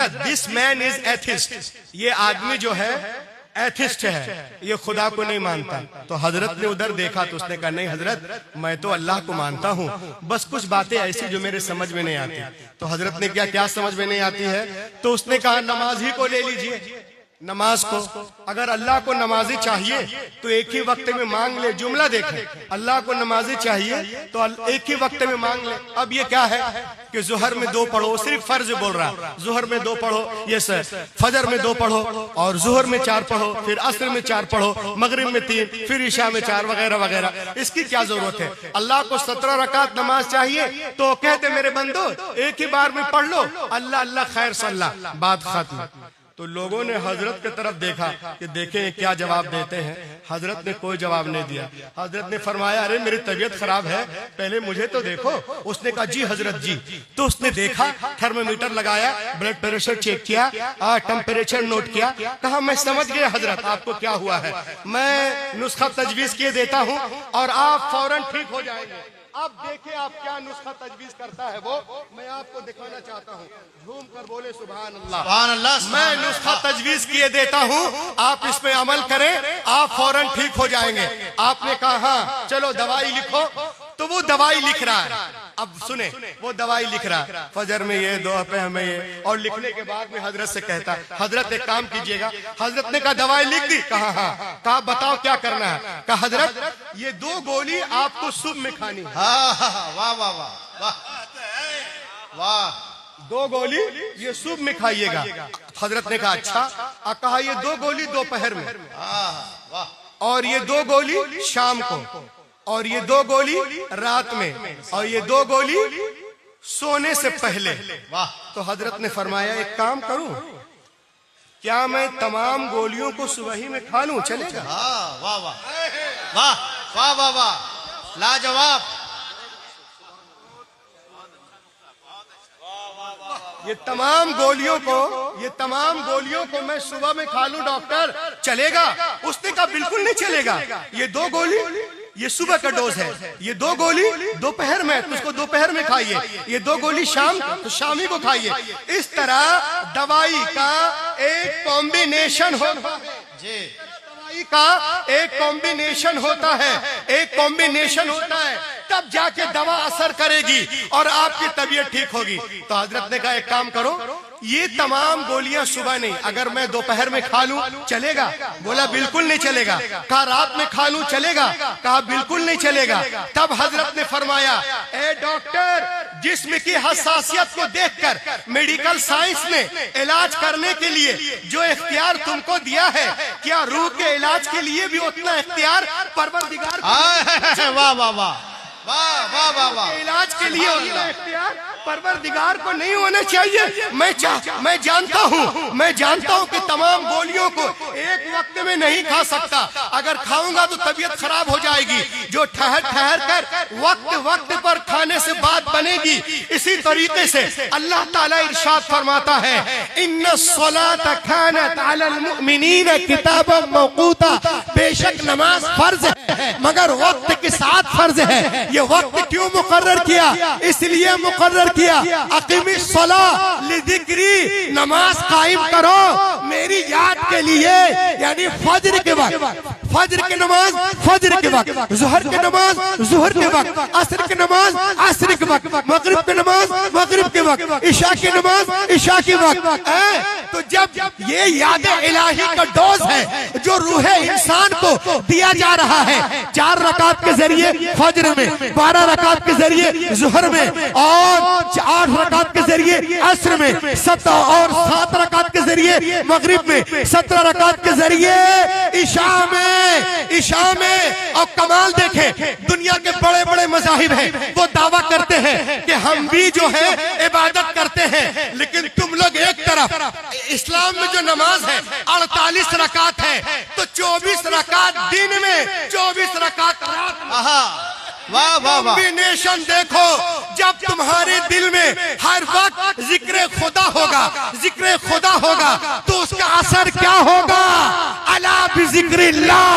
This man is atheist, ये आदमी जो है एथिस्ट है, ये खुदा को नहीं मानता। तो हजरत ने उधर देखा तो उसने कहा नहीं हजरत, मैं तो अल्लाह को मानता हूँ, बस कुछ बातें ऐसी जो मेरे समझ में नहीं आती। तो हजरत ने क्या समझ में नहीं आती है? तो उसने कहा नमाज ही को ले लीजिए, नमाज को। अगर अल्लाह को नमाजी चाहिए तो एक ही वक्त में मांग ले। जुमला देखें, अल्लाह को नमाजी चाहिए तो एक ही वक्त में मांग ले। अब ये क्या है कि जुहर में 2 पढ़ो, सिर्फ फर्ज बोल रहा, जुहर में 2 पढ़ो, ये सर, फजर में 2 पढ़ो, और जुहर में 4 पढ़ो, फिर असर में 4 पढ़ो, मगरिब में 3, फिर ईशा में 4, वगैरह वगैरह। इसकी क्या जरूरत है? अल्लाह को 17 रकात नमाज चाहिए तो कहते मेरे बंदो एक ही बार में पढ़ लो, अल्लाह अल्लाह खैर सल्लाह, बात खत्म। तो लोगों ने हजरत की तरफ देखा कि देखें क्या जवाब देते हैं। हजरत ने कोई जवाब नहीं दिया। हजरत ने फरमाया अरे मेरी तबीयत खराब है, पहले मुझे तो देखो। उसने कहा जी हजरत जी। तो उसने देखा, थर्मोमीटर लगाया, ब्लड प्रेशर चेक किया, टेम्परेचर नोट किया, कहा मैं समझ गया हजरत आपको क्या हुआ है, मैं नुस्खा तजवीज किए देता हूँ और आप फौरन ठीक हो जाएंगे। अब देखिए आप क्या नुस्खा तजवीज करता है वो मैं आपको दिखाना चाहता हूँ। झूम कर बोले सुभान अल्लाह, सुभान अल्लाह। मैं नुस्खा तजवीज किए देता हूँ, आप इस पे अमल करें, आप फौरन ठीक हो जाएंगे। आपने कहा हाँ चलो दवाई लिखो, तो वो दवाई लिख रहा है। अब सुने, वो दवाई लिख रहा है, फजर में ये, दोपहर में ये, और लिखने के बाद में हजरत से कहता है हजरत एक काम कीजिएगा। हजरत ने कहा दवाई लिख दी? कहा हाँ। कहा बताओ क्या करना है? कहा हजरत ये 2 गोली आपको सुबह में खानी है। वाह वाह वाह वाह, 2 गोली ये सुबह में खाइएगा। हजरत ने कहा अच्छा। कहा ये 2 गोली दोपहर में, और ये 2 गोली शाम को, और ये 2 गोली रात में, और ये 2 गोली सोने से पहले। वाह। तो हजरत ने फरमाया एक काम करूं, क्या मैं तमाम गोलियों को सुबह ही में खा लूं, चलेगा? वाह वाह वाह वाह वाह वाह, लाजवाब। ये तमाम गोलियों को मैं सुबह में खा लूं डॉक्टर, चलेगा? उसने कहा बिल्कुल नहीं चलेगा। ये 2 गोली ये सुबह का डोज है, ये 2 गोली दोपहर में, तो उसको दोपहर में खाइए, ये 2 गोली शाम तो शामी को खाइए। इस तरह दवाई का एक कॉम्बिनेशन होता है जी, दवाई का एक कॉम्बिनेशन होता है, एक कॉम्बिनेशन होता है, तब जाके दवा असर करेगी और आपकी तबीयत ठीक होगी। तो हजरत ने कहा एक काम करो, ये तमाम गोलियां सुबह नहीं, अगर मैं दोपहर में खा लूं चलेगा? बोला बिल्कुल नहीं चलेगा। कहा रात में खा लूं चलेगा? कहा बिल्कुल नहीं चलेगा। तब हजरत ने फरमाया ए डॉक्टर, जिस्म की हसासियत को देखकर मेडिकल साइंस ने इलाज करने के लिए जो इख्तियार तुमको दिया है, क्या रूह के इलाज के लिए भी उतना इख्तियार परवरदिगार? वाह वाह वाह वाह वाह वाह, इलाज के लिए उतना इख्तियार परवरदिगार को नहीं होना चाहिए। मैं जानता हूँ कि तमाम गोलियों को एक वक्त में नहीं खा सकता, अगर खाऊंगा तो तबीयत खराब हो जाएगी। जो ठहर कर वक्त पर खाने से बात बनेगी। इसी तरीके से अल्लाह ताला इरशाद फरमाता है इन्नस्सलात कानत अलल मुमिनीन किताबन मौकूता, बेशक नमाज फर्ज है मगर वक्त के साथ फर्ज है। ये वक्त क्यों मुकर्रर किया? इसलिए मुकर्रर किया अकीमिस्सलाह लिज़िक्री, नमाज कायम करो मेरी याद के लिए, यानी फजर के वक्त फजर की नमाज फजर के वक्त, जुहर की नमाज जुहर के वक्त, असर की नमाज असर के वक्त, मगरिब की नमाज मगरिब के वक्त, इशा की नमाज इशा के वक्त। तो जब ये याद इलाही का डोज है जो रूह इंसान को दिया जा रहा है, 4 रकात के जरिए फजर में, 12 रकात के जरिए जुहर में, और 8 रकात के जरिए असर में, 7 रकात के जरिए मगरिब में, 17 रकात के जरिए ईशा में। और कमाल देखें, दुनिया के बड़े बड़े मज़ाहिब हैं, वो दावा करते हैं कि हम भी जो है इबादत करते हैं, लेकिन तुम लोग एक तरफ, इस्लाम में जो नमाज है 48 रकात है, तो 24 रकात दिन में, 24 रकात रात में। वाह वाह वाह, कॉम्बिनेशन देखो। जब तुम्हारे दिल में हर वक्त जिक्र खुदा होगा, जिक्र खुदा होगा, तो उसका असर क्या होगा? अला बिज़िक्रिल्लाह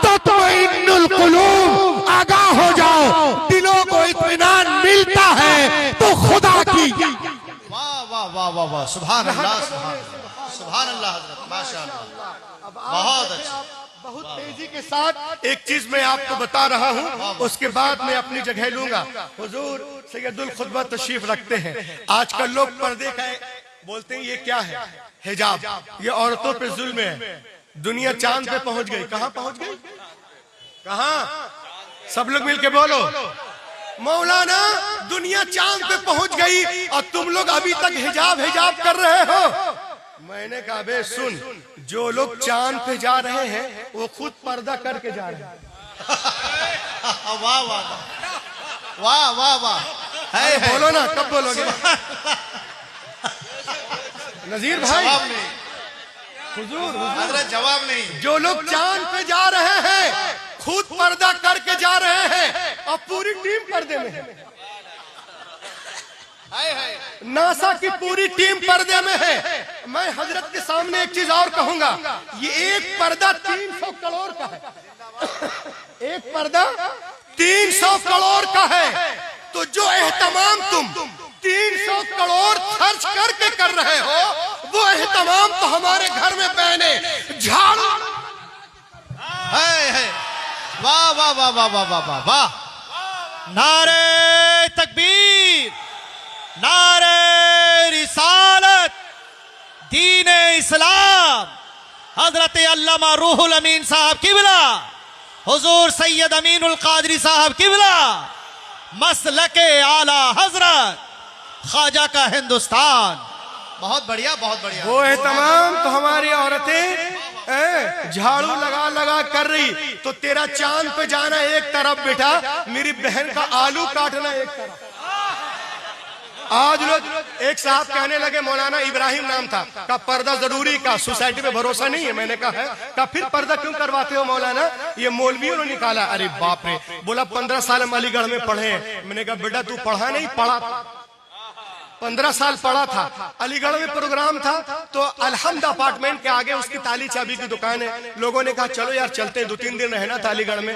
तत्मइन्नुल कुलूब, आगाह हो जाओ, दिलों को इत्मीनान मिलता है तो खुदा की। वाह वाह वाह वाह वाह वाह, सुभान अल्लाह, सुभान अल्लाह हजरत, माशाअल्लाह, बहुत अच्छा। बहुत तेजी के साथ एक चीज मैं आपको बता रहा हूँ, उसके बाद मैं अपनी जगह लूंगा। हुजूर सैयदुल खुतबा तशरीफ रखते हैं। आजकल लोग पर्दे का बोलते हैं, ये क्या है? हिजाब। ये औरतों पे जुल्म है। दुनिया चांद पे पहुंच गई। कहाँ पहुंच गई? कहाँ? सब लोग मिलके बोलो, मौलाना दुनिया चांद पे पहुंच गई और तुम लोग अभी तक हिजाब हिजाब कर रहे हो। मैंने कहा बे सुन, जो लोग चांद पे जा रहे हैं वो खुद पर्दा करके जा रहे हैं। वाह वाह वाह वाह वाह, है बोलो ना, कब बोलोगे? नजीर भाई, जवाब नहीं हुजूर हजरत, जवाब नहीं। जो लोग चांद पे जा रहे हैं खुद पर्दा करके जा रहे हैं और पूरी टीम पर्दे में है। नासा की पूरी टीम पर्दे में है। मैं हजरत के सामने एक चीज और कहूंगा, ये एक पर्दा 300 करोड़ का है। एक पर्दा 300 करोड़ का है। तो जो एहतमाम तुम 300 करोड़ खर्च करके कर रहे हो, वो एहतमाम तो हमारे घर में बहने झाड़ू। है वाह वाह वाह वाह वाह वाह वाह वाह, नारे तकबीर, नारे रिसालत, दीन इस्लाम, हजरत अल्लामा रूहुल अमीन साहब किबला, हुजूर सैयद अमीनुल कादरी साहब किबला, मसलके आला हजरत, ख्वाजा का हिंदुस्तान। बहुत बढ़िया, बहुत बढ़िया। वो है तमाम तो हमारी औरतें झाड़ू लगा लगा कर रही, तो तेरा चांद पे जाना एक तरफ बेटा, मेरी बहन का आलू काटना एक तरफ। आज लोग एक साहब कहने लगे, मौलाना इब्राहिम नाम था, का पर्दा जरूरी, का सोसाइटी पे भरोसा नहीं है। मैंने कहा है, का फिर पर्दा क्यों करवाते हो मौलाना? ये मौलवियों ने निकाला। अरे बाप रे, बोला 15 साल हम अलीगढ़ में पढ़े। मैंने कहा बेटा तू पढ़ा नहीं, पढ़ा 15 साल पढ़ा था। अलीगढ़ में प्रोग्राम था तो अलहम्द अपार्टमेंट के आगे उसकी ताली चाबी की दुकान है। लोगों ने कहा चलो यार चलते हैं, 2-3 दिन रहना था अलीगढ़ में।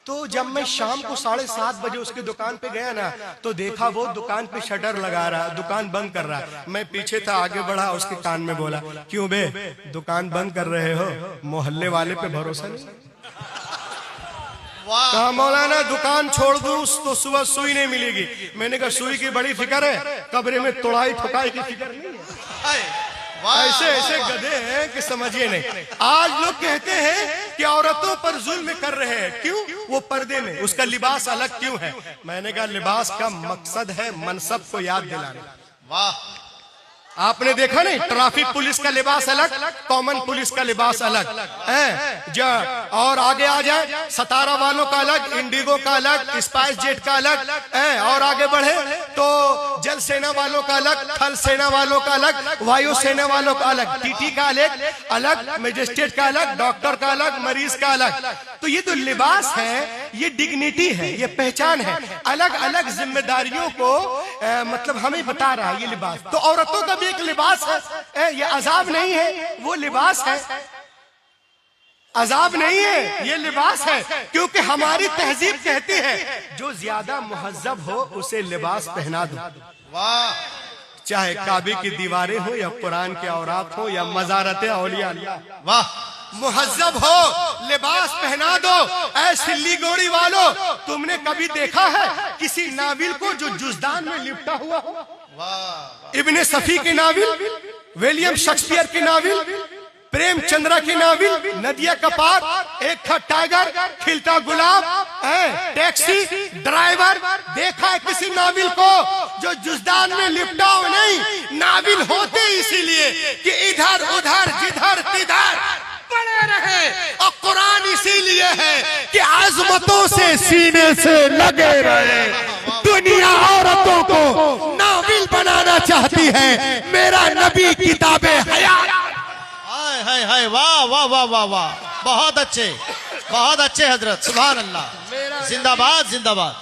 तो जब मैं शाम को 7:30 बजे उसकी दुकान पे गया ना, तो देखा वो दुकान पे शटर लगा रहा, दुकान बंद कर रहा। मैं पीछे था, आगे बढ़ा, उसके कान में बोला, क्यों बे दुकान बंद कर रहे हो? मोहल्ले वाले पे भरोसा नहीं? कहा मौलाना दुकान छोड़ दूं तो सुबह सुई नहीं मिलेगी। मैंने कहा सुई की बड़ी फिक्र है, कब्रे में तोड़ाई ठुकाई की फिक्र नहीं है। ऐसे ऐसे गधे हैं कि समझिए नहीं। आज लोग कहते हैं कि औरतों पर जुल्म कर रहे हैं, क्यों? वो पर्दे में, उसका लिबास अलग क्यों है? मैंने कहा लिबास का मकसद है मनसब को याद दिलाना। वाह, आपने देखा नहीं, ट्रैफिक पुलिस का लिबास अलग, कॉमन पुलिस का लिबास अलग है। और आगे आ जाए, सतारा वालों का अलग, इंडिगो का अलग, स्पाइस जेट का अलग है। और आगे बढ़े तो जल सेना वालों का अलग, थल सेना वालों का अलग, वायु सेना वालों का अलग, टीटी का अलग, मजिस्ट्रेट का अलग, डॉक्टर का अलग, मरीज का अलग। तो ये तो लिबास है, ये डिग्निटी है, ये पहचान है। अलग अलग जिम्मेदारियों को मतलब हमें बता रहा है ये लिबास। तो औरतों का एक लिबास है, ये अजाब नहीं है, वो लिबास है। अजाब नहीं है, ये लिबास है। क्योंकि हमारी तहजीब कहती है जो ज्यादा मुहज्जब हो उसे लिबास पहना दो। वाह, चाहे काबे की दीवारें हो या कुरान के औरात हो या मज़ारत औलिया, वाह, मुहज्जब हो, लिबास पहना दो। ऐ सिल्ली गोड़ी वालों, तुमने कभी देखा है किसी नाविल को जो जुज़दान में लिपटा हुआ हो? वाह, इब्ने सफी की नाविल, विलियम शेक्सपियर की नाविल, प्रेमचंद्रा की नाविल, नदिया का पार, एक था टाइगर, खिलता गुलाब, टैक्सी ड्राइवर। देखा है किसी नाविल को जो जुज़दान में लिपटा हो? नहीं, नाविल होते इसीलिए कि इधर उधर जिधर तिधर पड़े रहे। और कुरान इसीलिए है कि आज़मतों से सीने से लगे रहे। दुनिया औरतों को नाविल बनाना चाहती है, मेरा नबी किताबे हयात। हाय, वाह वाह वाह वाह वाह, बहुत अच्छे, बहुत अच्छे हजरत, सुभान अल्लाह, जिंदाबाद जिंदाबाद।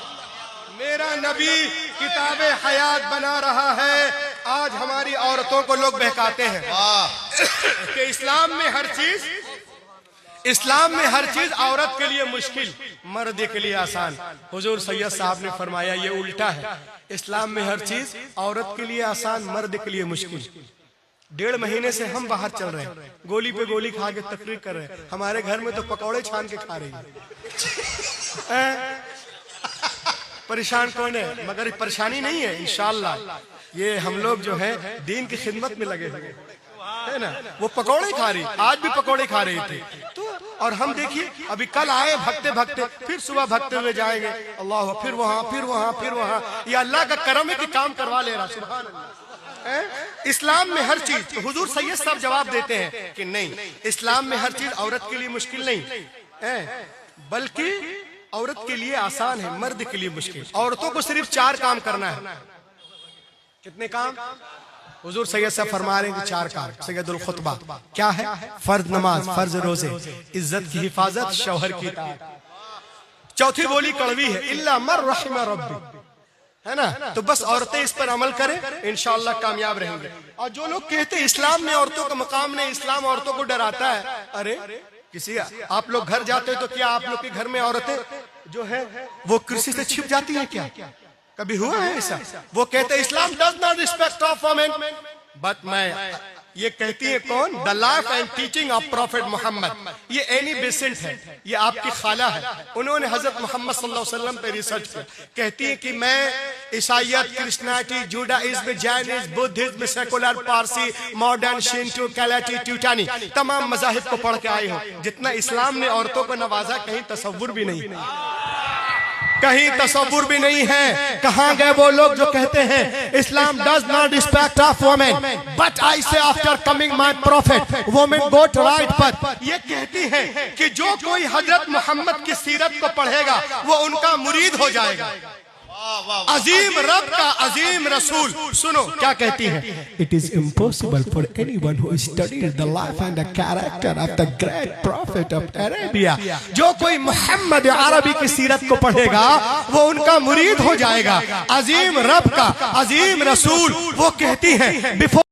मेरा नबी किताबे हयात बना रहा है। आज हमारी औरतों को लोग बहकाते हैं कि इस्लाम में हर चीज औरत के लिए मुश्किल, मर्द के लिए आसान। हुजूर सैयद साहब ने फरमाया ये उल्टा है। इस्लाम में हर चीज औरत के लिए आसान, मर्द के लिए मुश्किल। 1.5 महीने से हम बाहर चल रहे हैं, गोली पे गोली खा के तकरीर कर रहे हैं। हमारे घर में तो पकौड़े छान के खा रही है। परेशान कौन है? मगर परेशानी नहीं है, इंशाअल्लाह ये हम लोग जो है दीन की खिदमत में लगे हुए है ना। वो पकौड़े खा रही, आज भी पकौड़े खा रही थी तो। और हम देखिए अभी कल आए भगते भगते, फिर सुबह भगते हुए जाएंगे, अल्लाह, फिर वहां फिर वहां फिर वहां। ये अल्लाह का करम है कि काम करवा ले रहा, सुभान अल्लाह। इस्लाम में हर चीज, तो हुजूर सैयद साहब जवाब देते हैं कि नहीं, इस्लाम में हर चीज औरत के लिए मुश्किल नहीं है, बल्कि औरत के लिए आसान है, मर्द के लिए मुश्किल। औरतों को सिर्फ 4 काम करना है। कितने काम? हुजूर सैयद साहब फरमा रहे हैं कि 4 काम। सैयदुल खुतबा क्या है? फर्ज नमाज, फर्ज रोजे, इज्जत की हिफाजत, शौहर की इताअत। चौथी बोली कड़वी है, इल्ला मर रहिम रब्बी, है ना। तो बस औरतें इस पर अमल करें, इंशाअल्लाह कामयाब रहेंगे। और जो लोग कहते हैं इस्लाम में औरतों का मकाम नहीं, इस्लाम औरतों को डराता है, अरे किसी आप लोग घर जाते हो तो क्या आप लोग के घर में औरतें जो है वो कुर्सी से छिप जाती है क्या? कभी हुआ है ऐसा? वो कहते हैं Islam does not respect of women, but मैं ये कहती है कौन? The life and teaching of prophet Muhammad. ये एनी बेसेंट है, ये आपकी खाला है, उन्होंने हजरत मोहम्मद सल्लल्लाहु अलैहि वसल्लम पे रिसर्च किया। कहती है कि मैं ईसाईयत, Christianity, Judaism, Jainism, Buddhism, secular, Parsi, modern, Shinto, कैलाटी, ट्यूटानी, तमाम मजाहिब को पढ़ के आई हूँ। जितना इस्लाम ने औरतों को नवाजा कहीं तसव्वुर भी नहीं, कहीं तसव्वुर भी नहीं है। कहां गए वो लोग जो कहते हैं Islam does not respect of women, but I say after coming my prophet women got right path. ये कहती है कि जो कोई हजरत मोहम्मद की सीरत को पढ़ेगा वो उनका मुरीद हो जाएगा। अजीम रब का अजीम रसूल, सुनो क्या कहती है? It is impossible for anyone who studies the life and the character of the great profit of Arabia. जो कोई मोहम्मद अरबी की सीरत को पढ़ेगा वो उनका मुरीद हो जाएगा। अजीम रब का अजीम रसूल वो कहती है बिफोर